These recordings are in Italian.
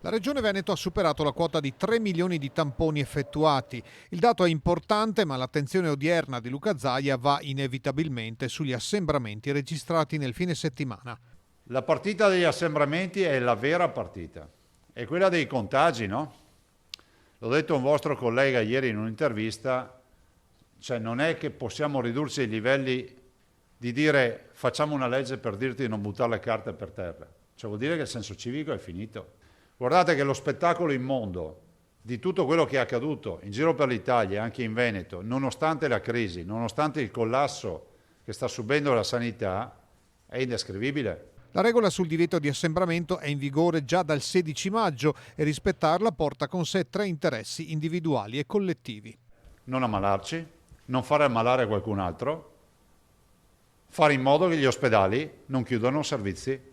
La Regione Veneto ha superato la quota di 3 milioni di tamponi effettuati. Il dato è importante, ma l'attenzione odierna di Luca Zaia va inevitabilmente sugli assembramenti registrati nel fine settimana. La partita degli assembramenti è la vera partita, è quella dei contagi, no? L'ho detto a un vostro collega ieri in un'intervista, cioè non è che possiamo ridurci ai livelli di dire facciamo una legge per dirti di non buttare le carte per terra. Cioè vuol dire che il senso civico è finito. Guardate che lo spettacolo immondo di tutto quello che è accaduto in giro per l'Italia, anche in Veneto, nonostante la crisi, nonostante il collasso che sta subendo la sanità, è indescrivibile. La regola sul divieto di assembramento è in vigore già dal 16 maggio e rispettarla porta con sé tre interessi individuali e collettivi. Non ammalarci, non fare ammalare qualcun altro, fare in modo che gli ospedali non chiudano servizi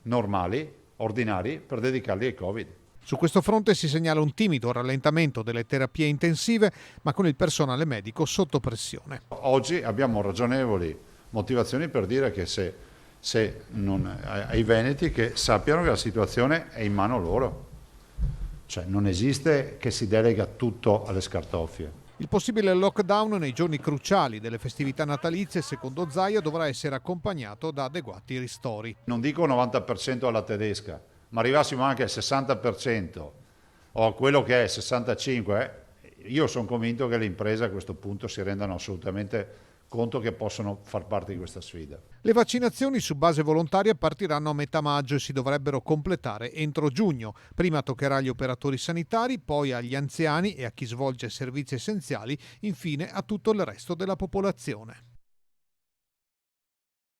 normali, ordinari, per dedicarli ai Covid. Su questo fronte si segnala un timido rallentamento delle terapie intensive, ma con il personale medico sotto pressione. Oggi abbiamo ragionevoli motivazioni per dire che ai veneti che sappiano che la situazione è in mano loro. Cioè non esiste che si delega tutto alle scartoffie. Il possibile lockdown nei giorni cruciali delle festività natalizie, secondo Zaia, dovrà essere accompagnato da adeguati ristori. Non dico 90% alla tedesca, ma arrivassimo anche al 60% o a quello che è 65%, io sono convinto che le imprese a questo punto si rendano assolutamente conto che possono far parte di questa sfida. Le vaccinazioni su base volontaria partiranno a metà maggio e si dovrebbero completare entro giugno. Prima toccherà agli operatori sanitari, poi agli anziani e a chi svolge servizi essenziali, infine a tutto il resto della popolazione.